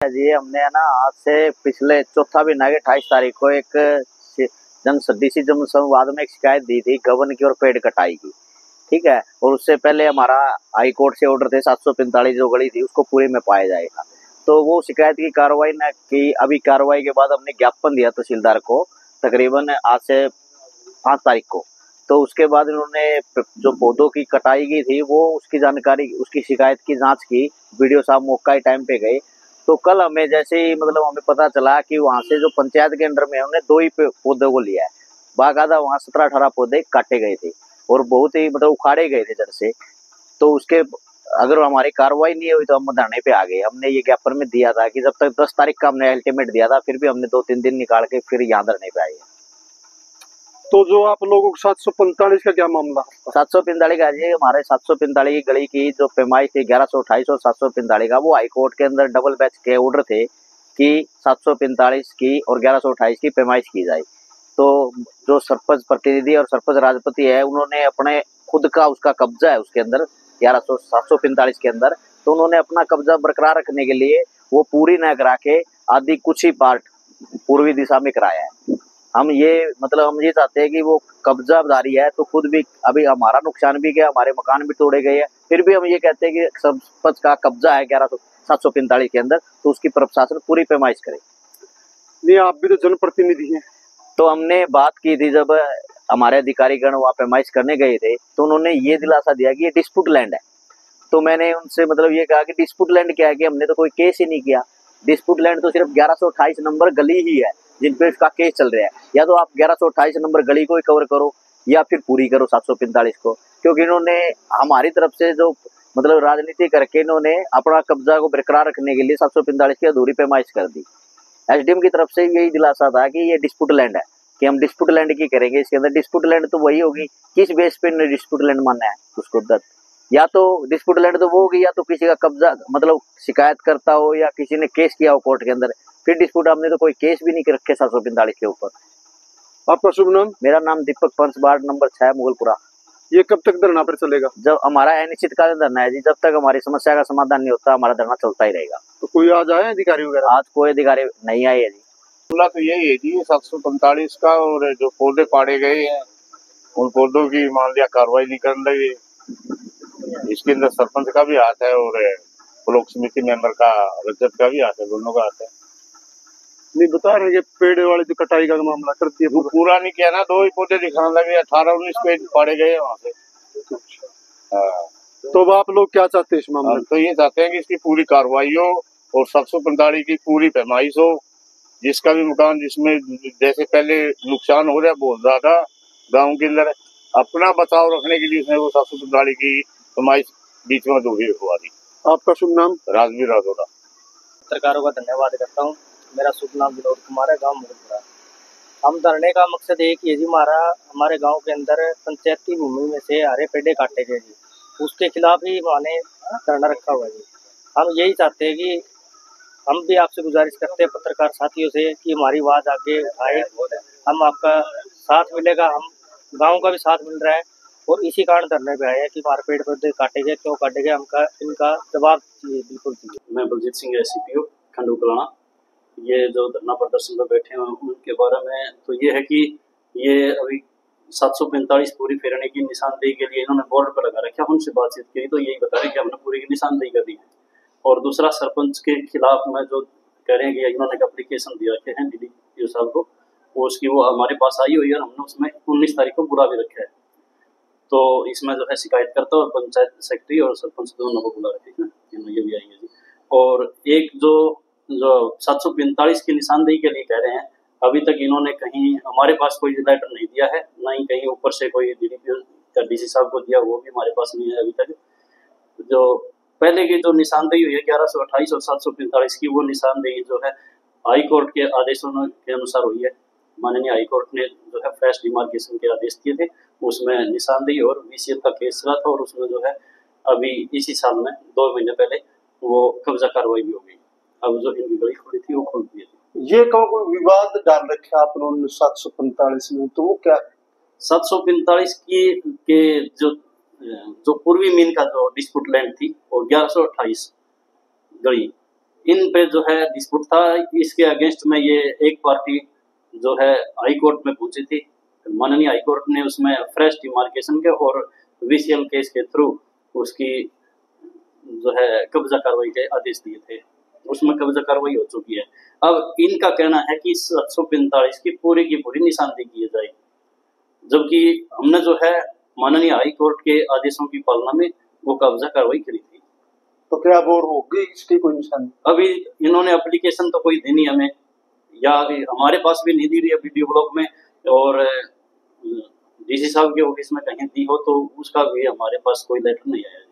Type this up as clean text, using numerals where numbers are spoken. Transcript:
जी हमने है ना आज से पिछले चौथा महीना के 28 तारीख को एक डीसी जन संवाद में एक शिकायत दी थी गबन की और पेड़ कटाई की। ठीक है, और उससे पहले हमारा हाई कोर्ट से ऑर्डर थे 745 जो गली थी उसको पूरे में पाया जाएगा। तो वो शिकायत की कार्रवाई न की। अभी कार्रवाई के बाद हमने ज्ञापन दिया तहसीलदार को तकरीबन आज से 5 तारीख को। तो उसके बाद इन्होंने जो पौधों की कटाई की थी वो उसकी जानकारी, उसकी शिकायत की जांच की। वीडियो साहब मौका ही टाइम पे गए। तो कल हमें जैसे ही हमें पता चला कि वहां से जो पंचायत के अंडर में उन्होंने 2 ही पौधों को लिया है। बाकायदा वहां 17-18 पौधे काटे गए थे और बहुत ही उखाड़े गए थे जड़ से। तो उसके अगर हमारी कार्रवाई नहीं हुई तो हम धरने पे आ गए। हमने ये ज्ञापन में दिया था कि जब तक 10 तारीख का हमने अल्टीमेट दिया था, फिर भी हमने 2-3 दिन निकाल के फिर यहाँ धरने पे आए। तो जो आप लोगों को 745 का क्या मामला? 745 का जी हमारे 745 की गली की जो पैमाइश थी 1128 और 745 का, वो हाई कोर्ट के अंदर डबल बेंच के ऑर्डर थे कि 745 की और 1128 की पैमाइश की जाए। तो जो सरपंच प्रतिनिधि और सरपंच राजपति है उन्होंने अपने खुद का उसका कब्जा है उसके अंदर 745 के अंदर। तो उन्होंने अपना कब्जा बरकरार रखने के लिए वो पूरी न करा के आदि कुछ ही पार्ट पूर्वी दिशा में कराया है। हम ये चाहते हैं कि वो कब्जादारी है तो खुद भी अभी हमारा नुकसान भी गया, हमारे मकान भी तोड़े गए हैं, फिर भी हम ये कहते हैं कि सरपंच का कब्जा है 745 के अंदर, तो उसकी प्रशासन पूरी पैमाइश करे। नहीं, आप भी तो जनप्रतिनिधि हैं। तो हमने बात की थी जब हमारे अधिकारीगण वहाँ पैमाइश करने गए थे तो उन्होंने ये दिलासा दिया कि ये डिस्प्यूट लैंड है। तो मैंने उनसे ये कहा कि डिस्प्यूट लैंड क्या है, कि हमने तो कोई केस ही नहीं किया। डिस्प्यूट लैंड तो सिर्फ 1128 नंबर गली ही है जिन पे उसका केस चल रहा है। या तो आप 1128 नंबर गली को ही कवर करो या फिर पूरी करो 745 को, क्योंकि इन्होंने हमारी तरफ से जो राजनीति करके इन्होंने अपना कब्जा को बरकरार रखने के लिए 745 की अधूरी पैमाइश कर दी। एसडीएम की तरफ से यही दिलासा था कि ये डिस्प्यूट लैंड है, कि हम डिस्प्यूट लैंड की करेंगे। इसके अंदर डिस्प्यूट लैंड तो वही होगी, किस बेस पे डिस्प्यूट लैंड मानना है उसको दर्द, या तो डिस्प्यूट लैंड तो वो होगी या तो किसी का कब्जा शिकायत करता हो या किसी ने केस किया हो कोर्ट के अंदर, फिर डिस्प्यूट। हमने तो कोई केस भी नहीं रखे 745 के ऊपर। आपका शुभ नाम? मेरा नाम दीपक पंच, वार्ड नंबर 6 मुगलपुरा। ये कब तक धरना पर चलेगा? जब हमारा अनिश्चितकालीन धरना है जी, जब तक हमारी समस्या का समाधान नहीं होता हमारा धरना चलता ही रहेगा। तो कोई आज आया अधिकारी वगैरह? आज कोई अधिकारी नहीं आए है जी। मामला तो यही है जी 745 का, और जो पौधे पाड़े गए हैं उन पौधों की मान लिया कार्रवाई नहीं करने लगे। इसके अंदर सरपंच का भी हाथ है और ब्लॉक समिति मेंबर का रजत का भी हाथ है, दोनों का हाथ है। नहीं बता रहे पेड़ वाले जो कटाई का मामला कर दिया, वो पूरा नहीं किया ना, 2 ही पौधे दिखाने लगे, 18-19 पेड़ पाड़े गए वहाँ से। हाँ, तो अब आप लोग क्या चाहते हैं इस मामले में? तो ये चाहते हैं कि इसकी पूरी कार्रवाई हो और 745 की पूरी पैमाइश हो। जिसका भी मकान जिसमें जैसे पहले नुकसान हो रहा है बहुत ज्यादा गाँव के अंदर, अपना बचाव रखने के लिए वो 745 की पैमाइश बीच में अधूरी हुआ दी। आपका शुभ नाम? राजवीर राठौड़ा। पत्रकारों का धन्यवाद करता हूँ। मेरा शुभ नाम विनोद कुमार है, गांव मुगलपुरा। हम धरने का मकसद एक ही है जी, हमारे गांव के अंदर पंचायती भूमि में से हरे पेड़े काटे गए जी, उसके खिलाफ ही माने धरना रखा हुआ है जी। हम यही चाहते हैं कि हम भी आपसे गुजारिश करते हैं पत्रकार साथियों से कि हमारी आवाज़ आगे उठाए। हम आपका साथ मिलेगा, हम गाँव का भी साथ मिल रहा है और इसी कारण धरने पे आए हैं कि हमारे पेड़ पौधे काटे गए, क्यों काटे गए, हमका इनका जवाब चाहिए, बिल्कुल चाहिए। मैं बलजीत सिंह SCPO खंडूकलाना। ये जो धरना प्रदर्शन में बैठे हैं उनके बारे में तो ये है कि ये अभी 745 पूरी फेरने की निशानदेही के लिए इन्होंने बोर्ड पर लगा रखा। उनसे बातचीत की तो यही बता रहे कि हमने पूरी की निशानदेही कर दी है। और दूसरा सरपंच के खिलाफ में जो कह रहे हैं कि इन्होंने एक एप्लीकेशन दिया के हैं DDPO साहब को, वो उसकी वो हमारे पास आई हुई है और हमने उसमें 19 तारीख को बुला भी रखा है। तो इसमें जो है शिकायत करता और पंचायत सेक्रेटरी और सरपंच दोनों को बुला रखे हैं, ये भी आई है जी। और एक जो 745 की निशानदेही के लिए कह रहे हैं, अभी तक इन्होंने कहीं हमारे पास कोई लेटर नहीं दिया है, ना ही कहीं ऊपर से कोई DDPO या DC साहब को दिया, वो भी हमारे पास नहीं है अभी तक। जो पहले की जो निशानदेही हुई है 1128 और 745 की, वो निशानदेही जो है हाई कोर्ट के आदेशों के अनुसार हुई है। माननीय हाई कोर्ट ने जो है फ्रेश डिमार्केशन के आदेश दिए थे, उसमें निशानदेही और VCL का केस चला था और उसमें जो है अभी इसी साल में 2 महीने पहले वो कब्जा कार्रवाई भी हो गई। अब जो इनकी गली खुली थी वो खुल गई थी। ये कोई विवाद डाल रखा आप लोगों ने 745 में, तो वो क्या? 745 की के जो पूर्वी मीन का जो डिस्प्यूट लैंड थी और 1128 गली, इन पे जो है डिस्प्यूट था। इसके अगेंस्ट में ये एक पार्टी जो है हाई कोर्ट में पहुंची थी। माननीय हाई कोर्ट ने उसमें फ्रेश डिमार्केशन के और वीसीएल केस के थ्रू उसकी जो है कब्जा कार्रवाई के आदेश दिए थे। उसमें कब्जा कार्रवाई हो चुकी है। अब इनका कहना है कि 745 की पूरी निशानदेही की जाए, जबकि हमने जो है माननीय हाई कोर्ट के आदेशों की पालना में वो कब्जा कार्रवाई करी थी। तो क्या अब और होगी इसकी कोई निशानी? अभी इन्होंने एप्लीकेशन तो कोई दी नहीं हमें, या हमारे पास भी नहीं दी रही है वीडियो ब्लॉक में, और डीसी साहब के ऑफिस में कहीं दी हो तो उसका भी हमारे पास कोई लेटर नहीं आया।